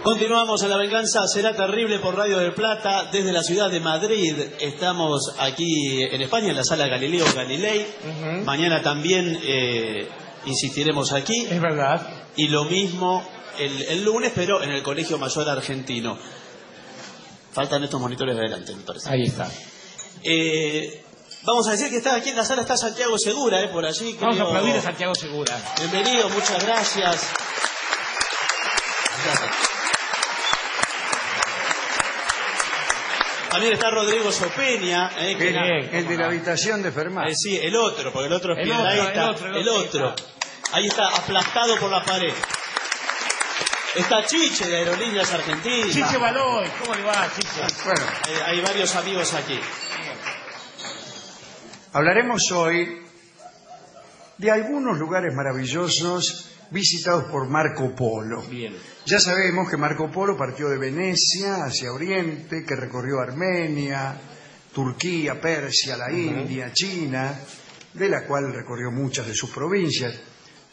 Continuamos en La Venganza Será Terrible por Radio del Plata desde la ciudad de Madrid. Estamos aquí en España en la sala Galileo Galilei. Mañana también insistiremos aquí. Es verdad. Y lo mismo el lunes, pero en el Colegio Mayor Argentino. Faltan estos monitores de adelante, me parece. Ahí está. Vamos a decir que está aquí en la sala está Santiago Segura, por allí. Vamos a aplaudir a Santiago Segura. Bienvenido, muchas gracias. Gracias. También está Rodrigo Sopeña, el de la habitación de Fermat. Sí, el otro, porque el otro es piedra. Ahí está, el otro. Ahí está, aplastado por la pared. Está Chiche de Aerolíneas Argentinas. Chiche Baloy, ¿cómo le va, Chiche? Bueno, hay varios amigos aquí. Hablaremos hoy de algunos lugares maravillosos visitados por Marco Polo. Bien. Ya sabemos que Marco Polo partió de Venecia hacia Oriente, que recorrió Armenia, Turquía, Persia, la India, China, de la cual recorrió muchas de sus provincias.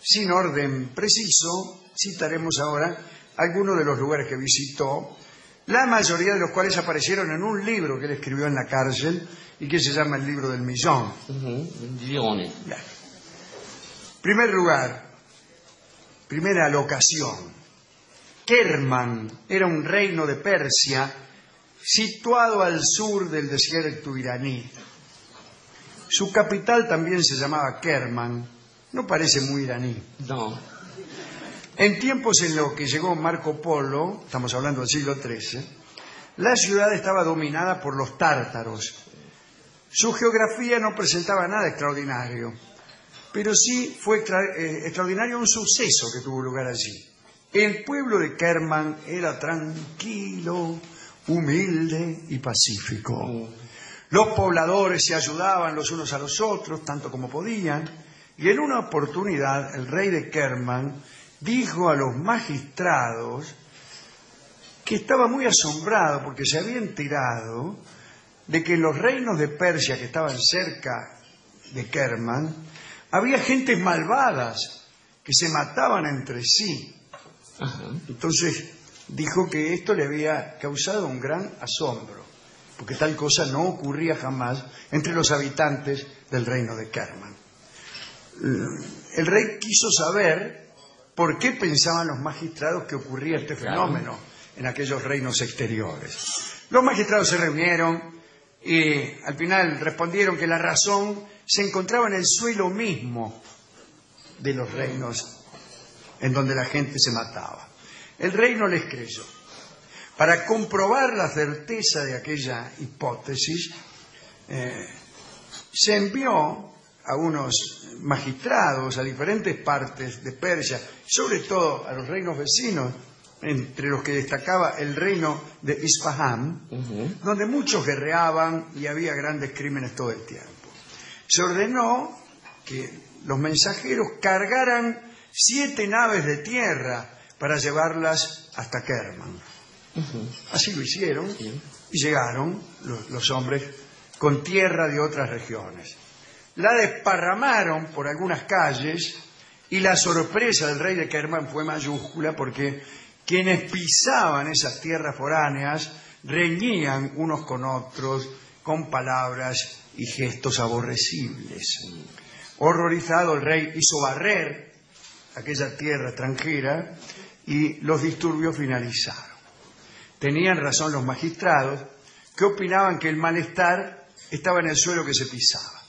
Sin orden preciso, citaremos ahora algunos de los lugares que visitó, la mayoría de los cuales aparecieron en un libro que él escribió en la cárcel y que se llama El Libro del Millón. Primer lugar, primera locación. Kerman era un reino de Persia situado al sur del desierto iraní. Su capital también se llamaba Kerman. No parece muy iraní. No. En tiempos en los que llegó Marco Polo, estamos hablando del siglo XIII, la ciudad estaba dominada por los tártaros. Su geografía no presentaba nada extraordinario, pero sí fue extraordinario un suceso que tuvo lugar allí. El pueblo de Kerman era tranquilo, humilde y pacífico. Los pobladores se ayudaban los unos a los otros, tanto como podían, y en una oportunidad el rey de Kerman dijo a los magistrados que estaba muy asombrado porque se había enterado de que en los reinos de Persia que estaban cerca de Kerman había gentes malvadas que se mataban entre sí. Entonces dijo que esto le había causado un gran asombro, porque tal cosa no ocurría jamás entre los habitantes del reino de Kerman. El rey quiso saber por qué pensaban los magistrados que ocurría este fenómeno en aquellos reinos exteriores. Los magistrados se reunieron y al final respondieron que la razón se encontraba en el suelo mismo de los reinos en donde la gente se mataba. El rey no les creyó. Para comprobar la certeza de aquella hipótesis, se envió a unos magistrados a diferentes partes de Persia, sobre todo a los reinos vecinos, entre los que destacaba el reino de Isfahán, donde muchos guerreaban y había grandes crímenes todo el tiempo. Se ordenó que los mensajeros cargaran 7 naves de tierra para llevarlas hasta Kerman. Así lo hicieron y llegaron los hombres con tierra de otras regiones. La desparramaron por algunas calles y la sorpresa del rey de Kerman fue mayúscula porque quienes pisaban esas tierras foráneas reñían unos con otros con palabras y gestos aborrecibles. Horrorizado, el rey hizo barrer aquella tierra extranjera y los disturbios finalizaron. Tenían razón los magistrados que opinaban que el malestar estaba en el suelo que se pisaba.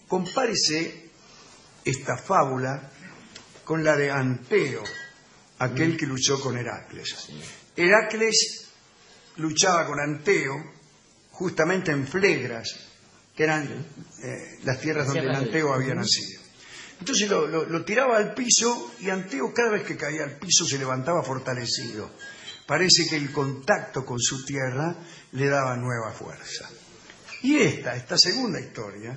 Compárese esta fábula con la de Anteo, aquel que luchó con Heracles. Heracles luchaba con Anteo justamente en Flegras, que eran las tierras donde Anteo había nacido. Entonces lo tiraba al piso y Anteo cada vez que caía al piso se levantaba fortalecido. Parece que el contacto con su tierra le daba nueva fuerza. Y esta segunda historia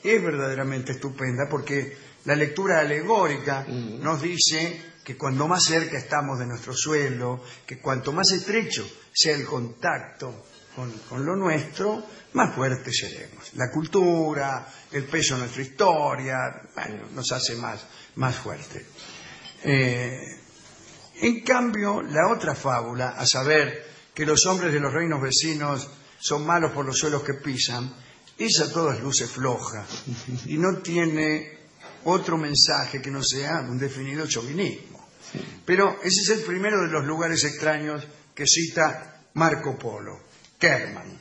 es verdaderamente estupenda porque la lectura alegórica nos dice que cuando más cerca estamos de nuestro suelo, que cuanto más estrecho sea el contacto con lo nuestro, más fuertes seremos. La cultura, el peso de nuestra historia, bueno, nos hace más fuertes. En cambio, la otra fábula, a saber que los hombres de los reinos vecinos son malos por los suelos que pisan, esa a todas luces floja y no tiene otro mensaje que no sea un definido chauvinismo. Pero ese es el primero de los lugares extraños que cita Marco Polo, Kerman.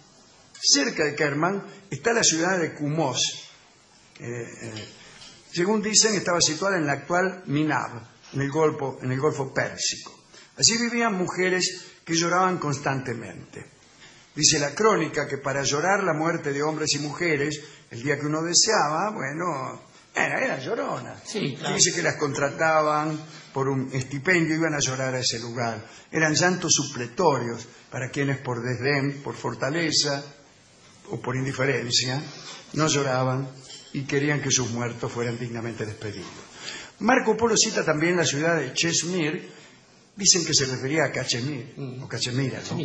Cerca de Kerman está la ciudad de Kumós. Según dicen, estaba situada en la actual Minab, en el Golfo Pérsico. Allí vivían mujeres que lloraban constantemente. Dice la crónica que para llorar la muerte de hombres y mujeres, el día que uno deseaba, bueno, eran lloronas. Sí, claro. Dice que las contrataban por un estipendio, iban a llorar a ese lugar. Eran llantos supletorios para quienes por desdén, por fortaleza o por indiferencia, no lloraban y querían que sus muertos fueran dignamente despedidos. Marco Polo cita también la ciudad de Chesmir. Dicen que se refería a Cachemir, o Cachemira, ¿no?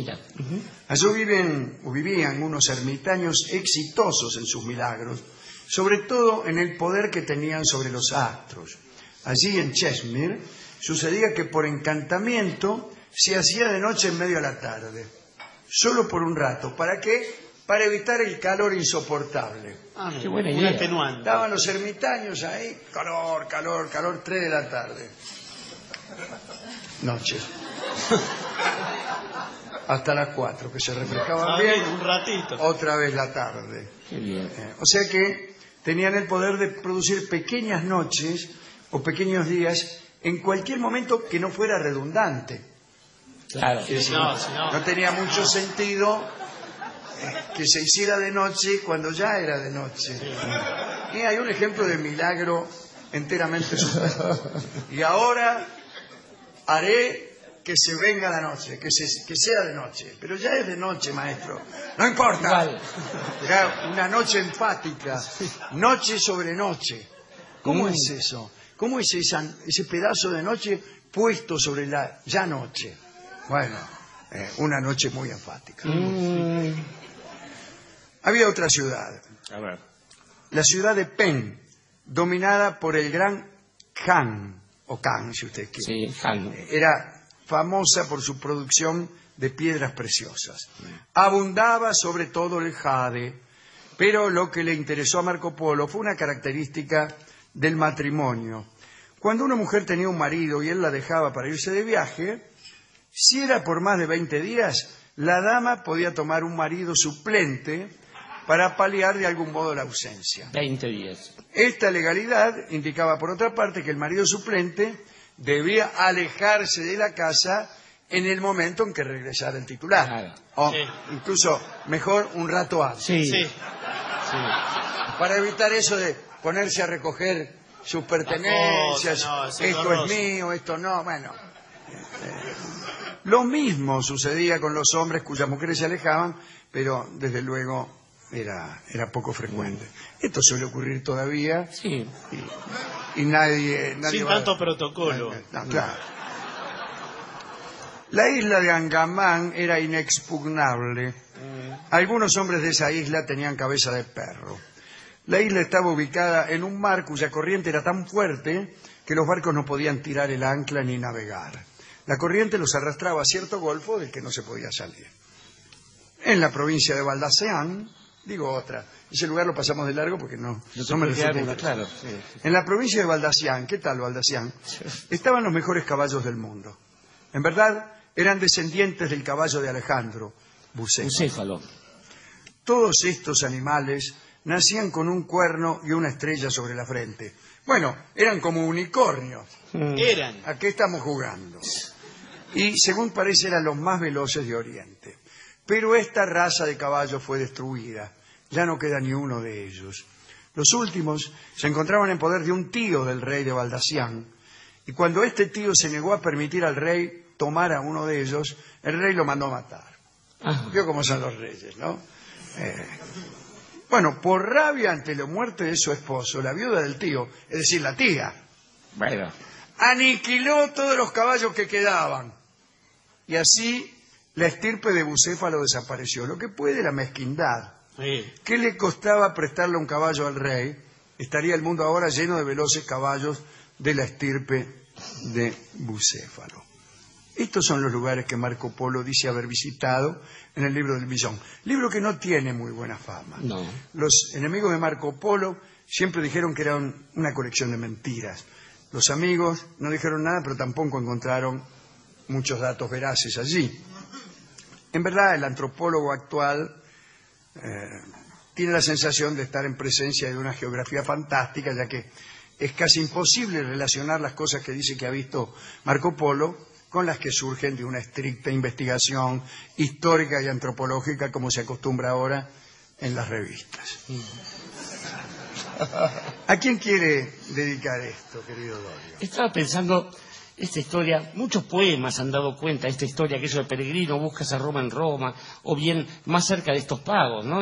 Allí vivían unos ermitaños exitosos en sus milagros, sobre todo en el poder que tenían sobre los astros. Allí en Chesmir sucedía que por encantamiento se hacía de noche en medio de la tarde, solo por un rato. ¿Para qué? Para evitar el calor insoportable. Qué buena Un idea. atenuante. Estaban los ermitaños ahí, calor, 3 de la tarde. Noches. Hasta las 4, que se refrescaban bien. Un ratito. Otra vez la tarde. Qué bien. O sea que tenían el poder de producir pequeñas noches o pequeños días en cualquier momento que no fuera redundante. Claro. Es decir, No. no tenía mucho sentido que se hiciera de noche cuando ya era de noche. Y hay un ejemplo de milagro enteramente superado. Y ahora haré que se venga la noche, que sea de noche. Pero ya es de noche, maestro. No importa. Igual. Era una noche enfática. Noche sobre noche. ¿Cómo es eso? ¿Cómo es ese pedazo de noche puesto sobre la ya noche? Bueno, una noche muy enfática. Había otra ciudad. A ver. La ciudad de Pen, dominada por el gran Khan, o Khan, si usted quiere. Sí, calmo. Era famosa por su producción de piedras preciosas. Abundaba sobre todo el jade, pero lo que le interesó a Marco Polo fue una característica del matrimonio. Cuando una mujer tenía un marido y él la dejaba para irse de viaje, si era por más de 20 días, la dama podía tomar un marido suplente para paliar de algún modo la ausencia. 20 días. Esta legalidad indicaba, por otra parte, que el marido suplente debía alejarse de la casa en el momento en que regresara el titular. Claro. O Sí. incluso, mejor, un rato antes. Sí. Sí. Para evitar eso de ponerse a recoger sus pertenencias, No, es esto engorroso. es mío, esto no, bueno. Lo mismo sucedía con los hombres cuyas mujeres se alejaban, pero desde luego era poco frecuente. Esto suele ocurrir todavía Sí. y nadie Sin va- tanto protocolo. No, claro. La isla de Angamán era inexpugnable. Algunos hombres de esa isla tenían cabeza de perro. La isla estaba ubicada en un mar cuya corriente era tan fuerte que los barcos no podían tirar el ancla ni navegar. La corriente los arrastraba a cierto golfo del que no se podía salir. En la provincia de Baldaseán, digo otra, ese lugar lo pasamos de largo porque no me resulta interesante. Claro. Sí. En la provincia de Baldacián, ¿qué tal Baldacián? Estaban los mejores caballos del mundo. En verdad, eran descendientes del caballo de Alejandro, Bucéfalo. Bucéfalo. Todos estos animales nacían con un cuerno y una estrella sobre la frente. Bueno, eran como unicornios. Eran. ¿A qué estamos jugando? Y según parece eran los más veloces de Oriente. Pero esta raza de caballos fue destruida. Ya no queda ni uno de ellos. Los últimos se encontraban en poder de un tío del rey de Baldacián. Y cuando este tío se negó a permitir al rey tomar a uno de ellos, el rey lo mandó a matar. Vio cómo son los reyes, ¿no? Bueno, por rabia ante la muerte de su esposo, la viuda del tío, es decir, la tía, Bueno. aniquiló todos los caballos que quedaban. Y así la estirpe de Bucéfalo desapareció. Lo que puede la mezquindad. Sí. ¿Qué le costaba prestarle un caballo al rey? Estaría el mundo ahora lleno de veloces caballos de la estirpe de Bucéfalo. Estos son los lugares que Marco Polo dice haber visitado en el libro del Billón. Libro que no tiene muy buena fama. No. Los enemigos de Marco Polo siempre dijeron que era una colección de mentiras. Los amigos no dijeron nada, pero tampoco encontraron muchos datos veraces allí. En verdad, el antropólogo actual tiene la sensación de estar en presencia de una geografía fantástica, ya que es casi imposible relacionar las cosas que dice que ha visto Marco Polo con las que surgen de una estricta investigación histórica y antropológica, como se acostumbra ahora en las revistas. ¿A quién quiere dedicar esto, querido Dorio? Estaba pensando, esta historia, muchos poemas han dado cuenta de esta historia, que eso de peregrino, buscas a Roma en Roma, o bien más cerca de estos pagos, ¿no?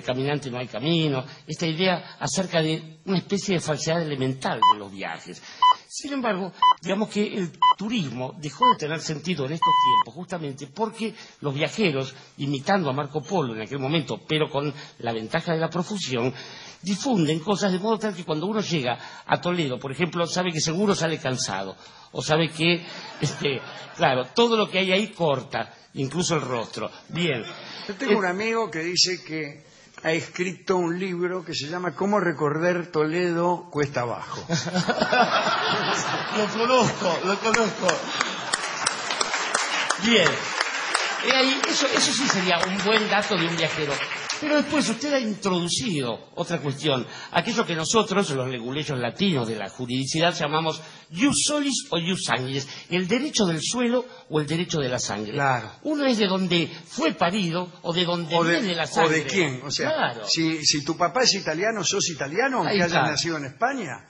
Caminante no hay camino, esta idea acerca de una especie de falsedad elemental de los viajes. Sin embargo, digamos que el turismo dejó de tener sentido en estos tiempos justamente porque los viajeros, imitando a Marco Polo en aquel momento, pero con la ventaja de la profusión, difunden cosas de modo tal que cuando uno llega a Toledo, por ejemplo, sabe que seguro sale cansado, o sabe que, claro, todo lo que hay ahí corta, incluso el rostro. Bien. Yo tengo un amigo que dice que ha escrito un libro que se llama Cómo recorrer Toledo cuesta abajo. Lo conozco. Bien. Eso sí sería un buen dato de un viajero. Pero después usted ha introducido otra cuestión, aquello que nosotros, los leguleyos latinos de la juridicidad, llamamos ius solis o ius sanguinis, el derecho del suelo o el derecho de la sangre. Claro. Uno es de donde fue parido o de donde viene la sangre. ¿O de quién? O sea, claro. si tu papá es italiano, ¿sos italiano aunque Ahí hayas está. nacido en España?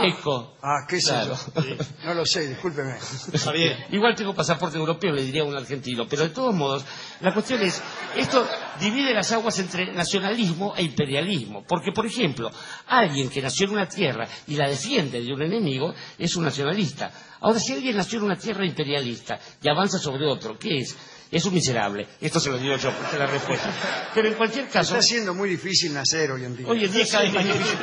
Eco. ¿Qué sé Claro. yo? No lo sé, discúlpeme. Está bien. Igual tengo pasaporte europeo, le diría a un argentino, pero de todos modos, la cuestión es, esto divide las aguas entre nacionalismo e imperialismo, porque, por ejemplo, alguien que nació en una tierra y la defiende de un enemigo es un nacionalista. Ahora, si alguien nació en una tierra imperialista y avanza sobre otro, ¿qué es? Es un miserable. Esto se lo digo yo, esta es la respuesta. Pero en cualquier caso... Está siendo muy difícil nacer hoy en día. Hoy en día cada vez más difícil.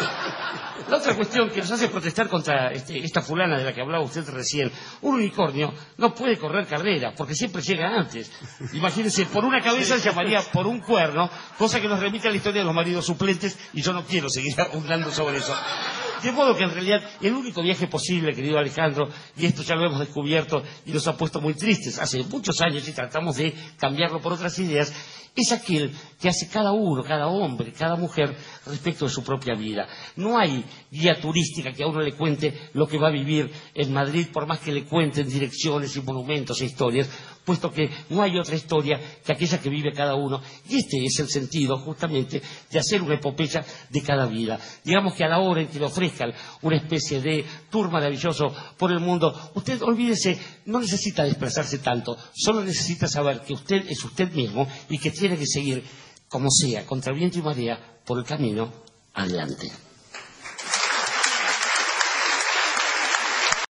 La otra cuestión que nos hace protestar contra esta fulana de la que hablaba usted recién, un unicornio no puede correr carreras porque siempre llega antes. Imagínense, por una cabeza se llamaría por un cuerno, cosa que nos remite a la historia de los maridos suplentes y yo no quiero seguir abundando sobre eso. De modo que en realidad el único viaje posible, querido Alejandro, y esto ya lo hemos descubierto y nos ha puesto muy tristes hace muchos años y tratamos de cambiarlo por otras ideas, es aquel que hace cada uno, cada hombre, cada mujer respecto de su propia vida. No hay guía turística que a uno le cuente lo que va a vivir en Madrid, por más que le cuenten direcciones y monumentos e historias, puesto que no hay otra historia que aquella que vive cada uno. Y este es el sentido, justamente, de hacer una epopeya de cada vida. Digamos que a la hora en que le ofrezcan una especie de tour maravilloso por el mundo, usted, olvídese, no necesita desplazarse tanto, solo necesita saber que usted es usted mismo y que tiene que seguir, como sea, contra viento y marea, por el camino adelante.